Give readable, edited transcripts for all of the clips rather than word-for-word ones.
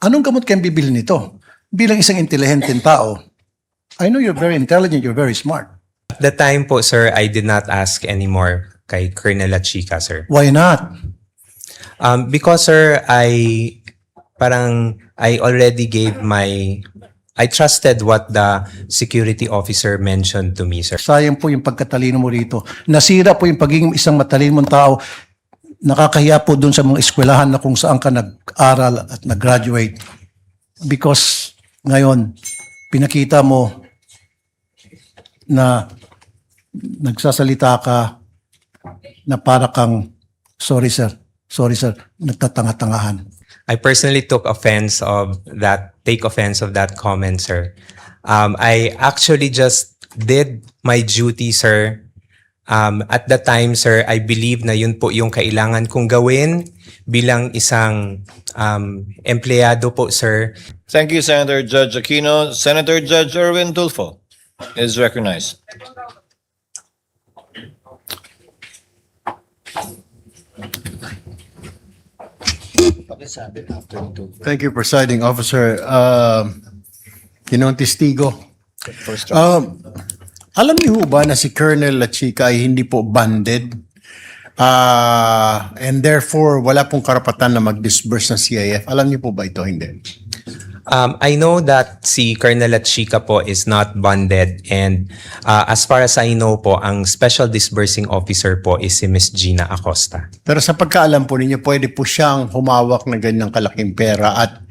Anong gamot kayong bibili nito? Bilang isang intelihenteng tao, I know you're very intelligent, you're very smart. At the time po, sir, I did not ask anymore kay Colonel Lachica, sir. Why not? Because, sir, I already gave I trusted what the security officer mentioned to me, sir. Sayang po yung pagkatalino mo rito. Nasira po yung pagiging isang matalino mong tao. Nakakahiya po dun sa mga eskwelahan na kung saan ka nag-aral at nag-graduate. Because ngayon, pinakita mo na nagsasalita ka na para kang, sorry sir, nagtatanga-tangahan. I personally take offense of that comment, sir. I actually just did my duty, sir. At the time, sir, I believe na yun po yung kailangan kong gawin bilang isang empleyado po, sir. Thank you, Senator Judge Aquino. Senator Judge Erwin Tulfo is recognized. Thank you, Presiding Officer. Ginoong Testigo. Alam niyo ba na si Colonel Lachica ay hindi po banded? And therefore, wala pong karapatan na mag-disburse ng CIF. Alam niyo po ba ito? Hindi. I know that si Colonel Lachica po is not bonded, and as far as I know po, ang special disbursing officer po is si Miss Gina Acosta. Pero sa pagkaalam po ninyo, pwede po siyang humawak ng ganyang kalaking pera at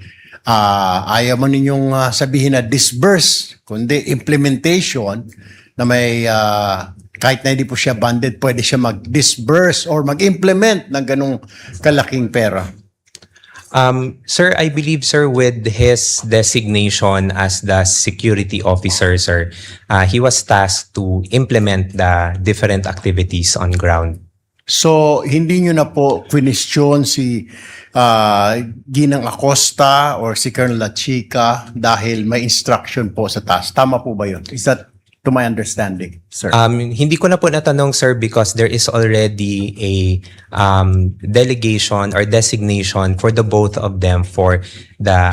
ayaw mo ninyong sabihin na disburse, kundi implementation na may kahit na hindi po siya banded, pwede siya mag-disburse or mag-implement ng ganong kalaking pera. Sir, I believe, sir, with his designation as the security officer, sir, he was tasked to implement the different activities on ground. So, hindi nyo na po question si Ginang Acosta or si Colonel Lachica dahil may instruction po sa task. Tama po ba yun? Is that to my understanding, sir? Hindi ko na po natanong, sir, because there is already a delegation or designation for the both of them for the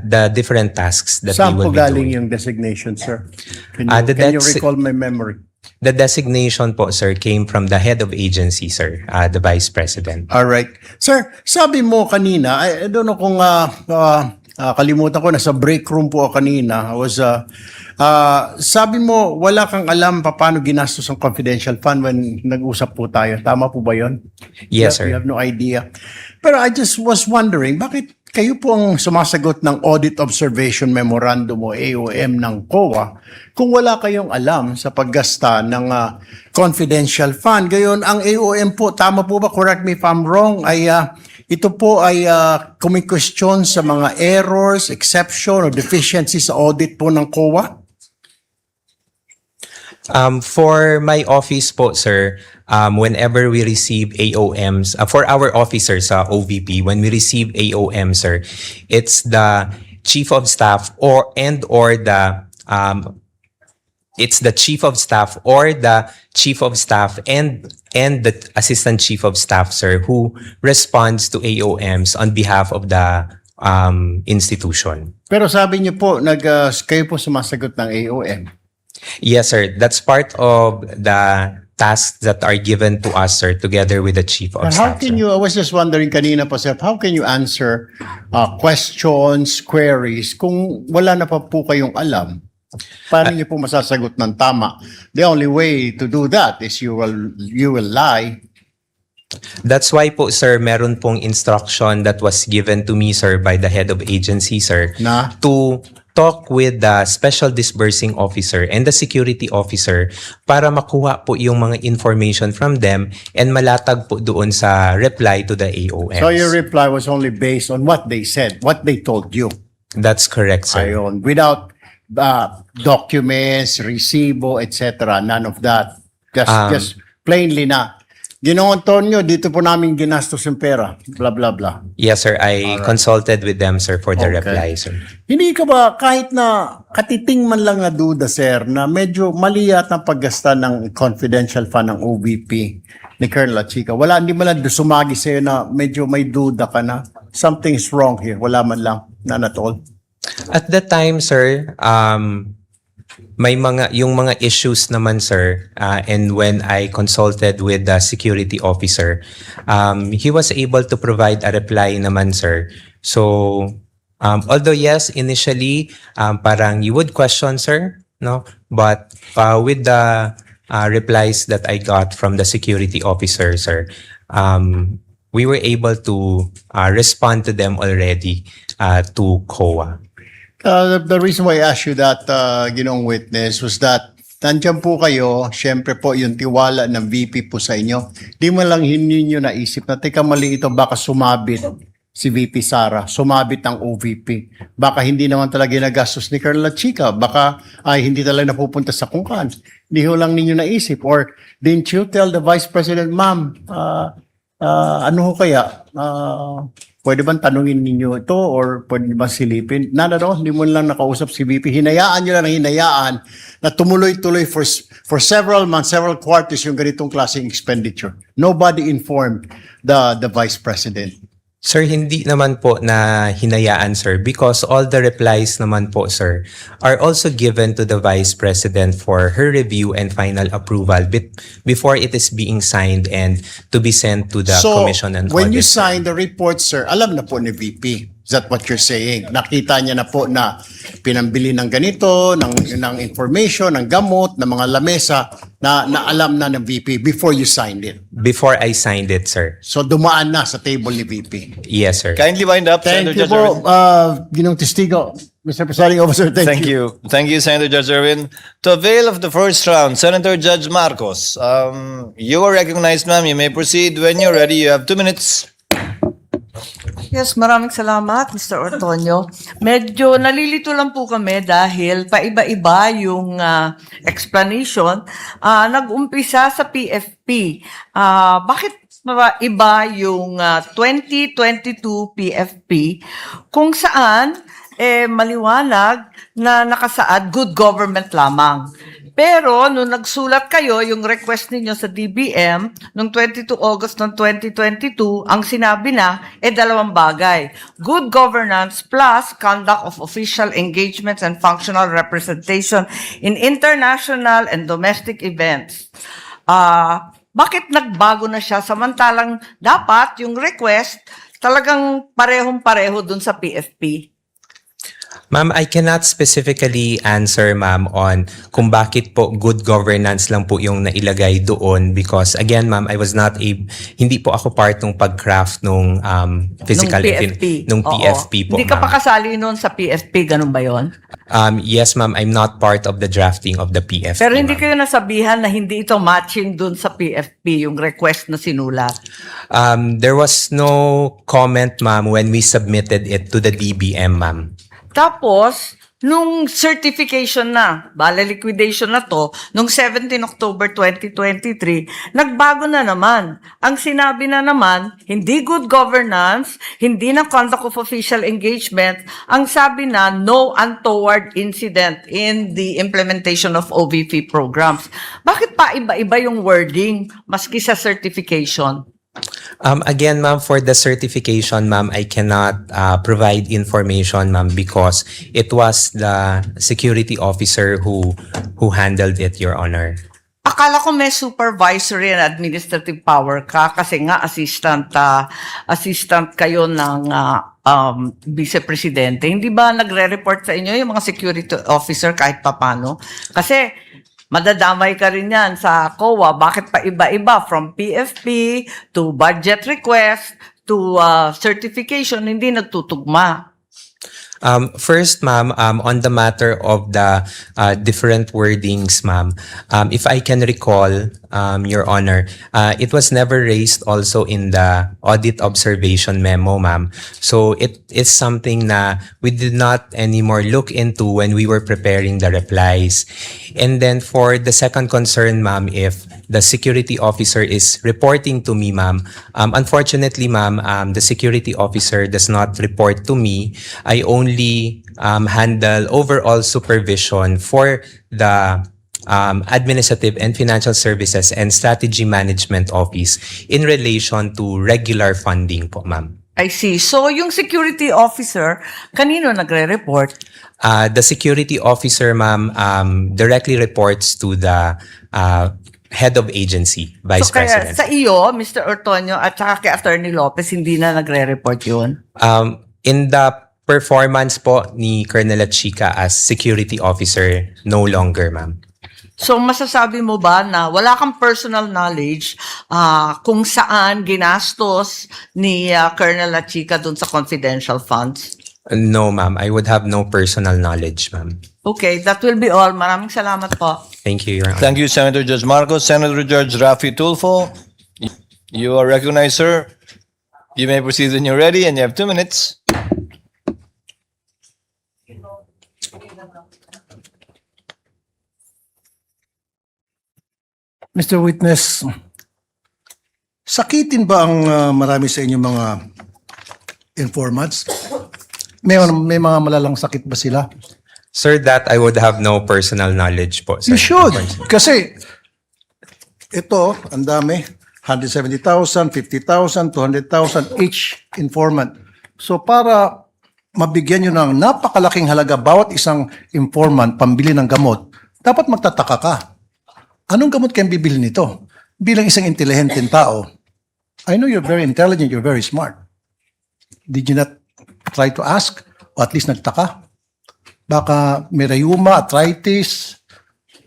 the different tasks that Saan they will po be galing doing. yung designation, sir? Can The you recall my memory? The designation po, sir, came from the head of agency, sir, the Vice President. All right. Sir, sabi mo kanina, I don't know kung kalimutan ko, nasa break room po ako kanina. I was, sabi mo, wala kang alam paano ginastos ang confidential fund when nag-usap po tayo. Tama po ba yun? Yes, sir. You have no idea. Pero I just was wondering, bakit kayo po ang sumasagot ng Audit Observation Memorandum o AOM ng COA kung wala kayong alam sa paggasta ng confidential fund? Gayon, ang AOM po, tama po ba, correct me if I'm wrong, ay ito po ay kumikwestiyon sa mga errors, exception, or deficiencies sa audit po ng COA? For my office po, sir, whenever we receive AOMs, for our officers sa OVP, when we receive AOM, sir, it's the chief of staff or it's the chief of staff or the chief of staff and the assistant chief of staff, sir, who responds to AOMs on behalf of the institution. Pero sabi niyo po, kayo po sumasagot ng AOM. Yes, sir. That's part of the tasks that are given to us, sir, together with the chief of But how staff. can sir. you, I was just wondering kanina po, sir, how can you answer questions, queries, kung wala na pa po kayong alam? Paano niyo po masasagot ng tama? The only way to do that is you will lie. That's why po, sir, meron pong instruction that was given to me, sir, by the head of agency, sir, Na? to talk with the special disbursing officer and the security officer para makuha po yung mga information from them and malatag po doon sa reply to the AOMs. So your reply was only based on what they said, what they told you. That's correct, sir. Ayon, without documents, resibo, etc. None of that. Just plainly na. Ginoong Antonio, dito po namin ginastos yung pera. Blah, blah, blah. Yes, sir. I consulted with them, sir, for the Okay. reply, sir. Hindi ka ba, kahit na katiting man lang na duda, sir, na medyo mali yata ang paggasta ng confidential fund ng OVP ni Colonel Lachica. Wala, hindi mo lang sumagi sa'yo na medyo may duda ka na. something's wrong here. Wala man lang, none at all. At the time, sir, yung mga issues naman, sir, and when I consulted with the security officer, he was able to provide a reply naman, sir. So, although yes, initially, parang you would question, sir, no? But with the replies that I got from the security officer, sir, we were able to respond to them already to COA. The reason why I asked you that, Ginoong Witness, was that nandiyan po kayo, syempre po yung tiwala ng VP po sa inyo. Di mo lang ninyo naisip na, teka mali ito, baka sumabit si VP Sara, sumabit ang OVP. Baka hindi naman talaga nagastos ni Colonel Chica, baka ay hindi talaga napupunta sa kungkan. Hindi ho lang ninyo naisip. Or didn't you tell the Vice President, ma'am, ano ho kaya? Pwede bang tanungin ninyo ito or pwede bang silipin? Nada no, hindi mo lang nakausap si VP. Hinayaan nyo lang hinayaan na tumuloy-tuloy for several months, several quarters yung ganitong klaseng expenditure. Nobody informed the Vice President. Sir, hindi naman po na hinayaan, sir, because all the replies naman po, sir, are also given to the Vice President for her review and final approval before it is being signed and to be sent to the Commission and when you Audit, sir. sign the report, sir, alam na po ni VP. Is that what you're saying? Nakita niya na po na pinambili ng ganito, ng information, ng gamot, ng mga lamesa na alam na ng VP before you signed it. Before I signed it, sir. So dumaan na sa table ni VP. Yes, sir. Kindly wind up, Thank Senator you Judge po, Irwin. Ginong Testigo. Mr. Presiding Officer, Thank you. Thank you, Senator Judge Irwin. To avail of the first round, Senator Judge Marcos, you are recognized, ma'am. You may proceed when you're ready. You have 2 minutes. Yes, maraming salamat, Mr. Ortonio. Medyo nalilito lang po kami dahil paiba-iba yung explanation. Nag-umpisa sa PFP. Bakit iba yung 2022 PFP kung saan maliwanag na nakasaad good government lamang. Pero nung nagsulat kayo, yung request ninyo sa DBM, noong 22 August ng 2022, ang sinabi na, dalawang bagay. Good governance plus conduct of official engagements and functional representation in international and domestic events. Bakit nagbago na siya? Samantalang dapat yung request talagang parehong-pareho dun sa PFP. Ma'am, I cannot specifically answer, ma'am, on kung bakit po good governance lang po yung nailagay doon because, again, ma'am, I was not hindi po ako part ng pag-craft nung physical nung Oo. PFP po, Hindi ka ma'am. pa kasali noon sa PFP, ganun ba yon? Yes, ma'am, I'm not part of the drafting of the PFP, Pero hindi ma'am. kayo nasabihan na hindi ito matching dun sa PFP, yung request na sinulat. There was no comment, ma'am, when we submitted it to the DBM, ma'am. Tapos, nung certification na, liquidation na to, nung 17 October 2023, nagbago na naman. Ang sinabi na naman, hindi good governance, hindi na conduct of official engagement, ang sabi na no untoward incident in the implementation of OVP programs. Bakit pa iba-iba yung wording maski sa certification? Again, ma'am, for the certification, ma'am, I cannot provide information, ma'am, because it was the security officer who handled it, Your Honor. Akala ko may supervisory and administrative power ka kasi nga assistant kayo ng vice presidente. Hindi ba nagre-report sa inyo yung mga security officer kahit papano? Kasi madadamay ka rin yan sa COA. Bakit pa iba-iba? From PFP to budget request to certification, hindi nagtutugma. First, ma'am, on the matter of the different wordings, ma'am, if I can recall, Your Honor, it was never raised also in the audit observation memo, ma'am. So it is something na we did not anymore look into when we were preparing the replies. And then for the second concern, ma'am, if the security officer is reporting to me, ma'am, unfortunately, ma'am, the security officer does not report to me. I only handle overall supervision for the Administrative and Financial Services and Strategy Management Office in relation to regular funding po, ma'am. I see. So, yung security officer, kanino nagre-report? The security officer, ma'am, directly reports to the head of agency, Vice So, kaya President. sa iyo, Mr. Ortonio, at saka kay Attorney Lopez, hindi na nagre-report yun? In the performance po ni Colonel Chica as security officer, no longer, ma'am. So, masasabi mo ba na wala kang personal knowledge kung saan ginastos ni Colonel Lachica dun sa confidential funds? No, ma'am. I would have no personal knowledge, ma'am. Okay, that will be all. Maraming salamat po. Thank you, Your Honor. Thank you, Senator Judge Marcos. Senator Judge Rafi Tulfo, you are recognized, sir. You may proceed when you're ready, and you have 2 minutes. Mr. Witness, sakitin ba ang marami sa inyong mga informants? May mga malalang sakit ba sila? Sir, that I would have no personal knowledge po, sir. You should. Kasi ito, ang dami. 170,000, 50,000, 200,000 each informant. So para mabigyan nyo ng napakalaking halaga bawat isang informant pambili ng gamot, dapat magtataka ka. Anong gamot kayong bibili nito? Bilang isang intelihenteng tao, I know you're very intelligent, you're very smart. Did you not try to ask? O at least nagtaka? Baka may rheuma, arthritis,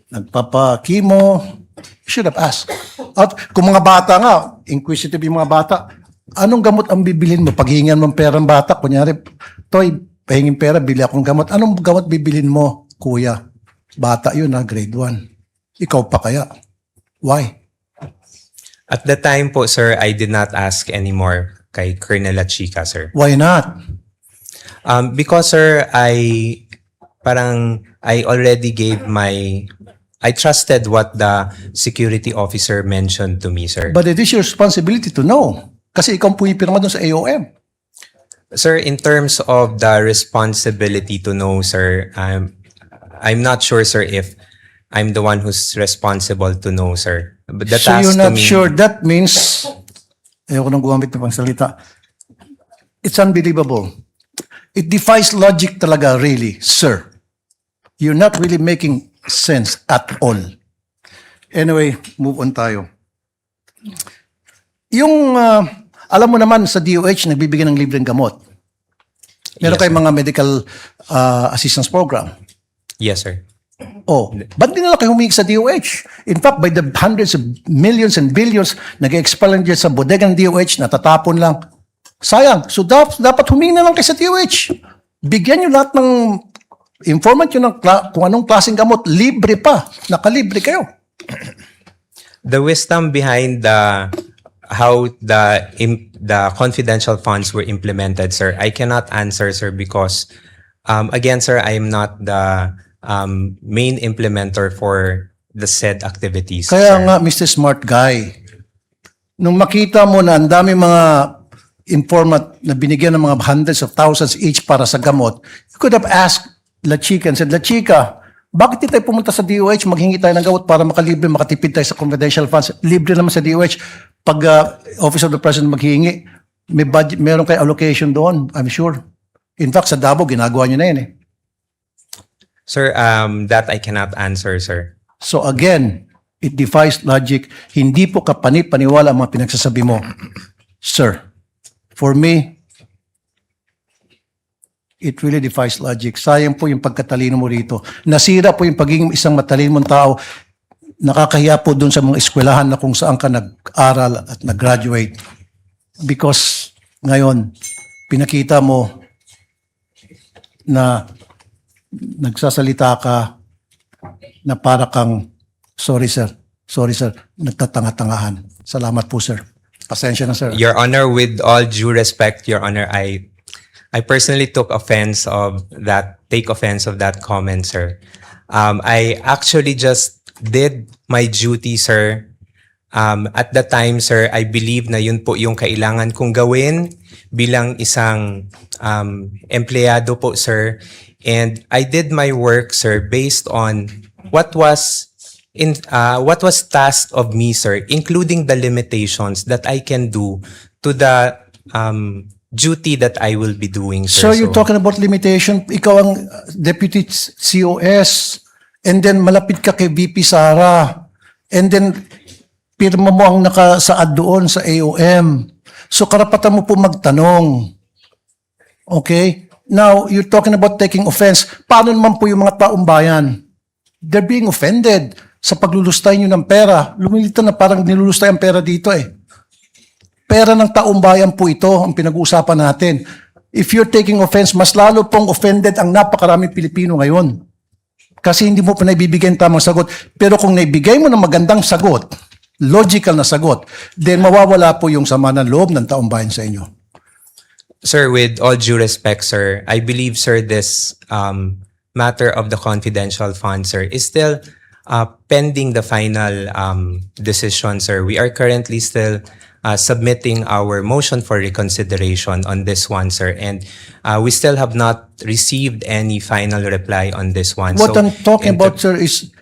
nagpapa-chemo. You should have asked. At kung mga bata nga, inquisitive yung mga bata, anong gamot ang bibilin mo? Paghingan mo perang bata, kunyari, Toy, pahingin pera, bili akong gamot. Anong gamot bibilin mo, kuya? Bata yun na, grade 1. Ikaw pa kaya? Why? At the time po, sir, I did not ask anymore kay Colonel Chica, sir. Why not? Because, sir, I already gave I trusted what the security officer mentioned to me, sir. But it is your responsibility to know. Kasi ikaw ang pumipirma doon sa AOM. Sir, in terms of the responsibility to know, sir, I'm not sure, sir, if I'm the one who's responsible to know, sir. But the So task you're to not me, sure. That means, ayoko nang gumamit ng pangsalita. It's unbelievable. It defies logic talaga, really, sir. You're not really making sense at all. Anyway, move on tayo. Yung, alam mo naman sa DOH, nagbibigay ng libreng gamot. Meron Yes, kayong mga medical assistance program. Yes, sir. Oh, ba't di nila kayo humingi sa DOH? In fact, by the hundreds of millions and billions, nag-expel lang dyan sa bodega ng DOH, natatapon lang. Sayang. So, dapat humingi na lang kayo sa DOH. Bigyan nyo lahat ng informant nyo ng kung anong klaseng gamot. Libre pa. Nakalibre kayo. The wisdom behind how the confidential funds were implemented, sir, I cannot answer, sir, because again, sir, I am not the main implementer for the said activities. Kaya sir. nga, Mr. Smart Guy, nung makita mo na ang dami mga informant na binigyan ng mga hundreds of thousands each para sa gamot, you could have asked La Chica and said, La Chica, bakit di tayo pumunta sa DOH, maghingi tayo ng gamot para makalibre, makatipid tayo sa confidential funds? Libre naman sa DOH. Pag Office of the President maghingi, may budget, meron kayo allocation doon, I'm sure. In fact, sa Davao, ginagawa nyo na yun eh. Sir, that I cannot answer, sir. So again, it defies logic. Hindi po kapani-paniwala ang mga pinagsasabi mo. Sir, for me, it really defies logic. Sayang po yung pagkatalino mo rito. Nasira po yung pagiging isang matalino mong tao. Nakakahiya po dun sa mga eskwelahan na kung saan ka nag-aral at nag-graduate. Because ngayon, pinakita mo na nagsasalita ka na para kang, sorry sir, nagtatanga-tangahan. Salamat po sir. Pasensya na sir. Your Honor, with all due respect, Your Honor, I personally take offense of that comment, sir. I actually just did my duty, sir. At the time, sir, I believe na yun po yung kailangan kong gawin bilang isang empleyado po, sir. And I did my work, sir, based on what was tasked of me, sir, including the limitations that I can do to the duty that I will be doing, So sir. you're talking about limitation. Ikaw ang deputy COS, and then malapit ka kay VP Sara, and then pirma mo ang nakasaad doon sa AOM. So karapatan mo po magtanong. Okay? Now, you're talking about taking offense. Paano naman po yung mga taong bayan? They're being offended sa paglulustay nyo ng pera. Lumilita na parang nilulustay ang pera dito eh. Pera ng taong bayan po ito ang pinag-uusapan natin. If you're taking offense, mas lalo pong offended ang napakaraming Pilipino ngayon. Kasi hindi mo pa naibibigay ang tamang sagot. Pero kung naibigay mo ng magandang sagot, logical na sagot, then mawawala po yung sama ng loob ng taong bayan sa inyo. Sir, with all due respect, sir, I believe, sir, this matter of the confidential fund, sir, is still pending the final decision, sir. We are currently still submitting our motion for reconsideration on this one, sir, and we still have not received any final reply on this one. What So, I'm talking in about, sir, is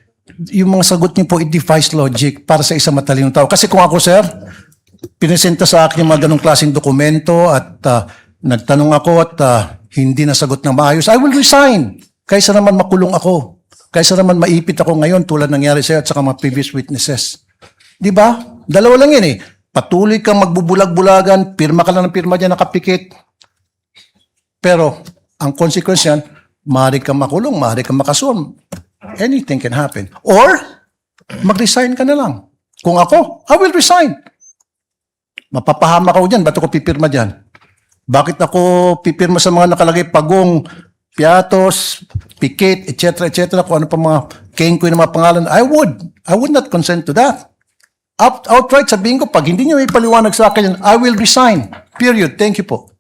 yung mga sagot niyo po, it defies logic para sa isang matalinong tao. Kasi kung ako, sir, pinesenta sa akin yung mga ganong klaseng dokumento at nagtanong ako at hindi nasagot ng maayos, I will resign. Kaysa naman makulong ako. Kaysa naman maipit ako ngayon tulad nangyari sa'yo at saka mga previous witnesses. Di ba? Dalawa lang yan eh. Patuloy kang magbubulag-bulagan, pirma ka lang ng pirma dyan, nakapikit. Pero, ang consequence yan, maaari kang makulong, maaari kang makasuhan. Anything can happen. Or, mag-resign ka na lang. Kung ako, I will resign. Mapapahama ako dyan, ba't ako pipirma dyan? Bakit ako pipirma sa mga nakalagay pagong, piatos, pikit, etc., etc., kung ano pa mga kengkoy na mga pangalan? I would not consent to that. Outright sabihin ko, pag hindi niyo may paliwanag sa akin, I will resign. Period. Thank you po.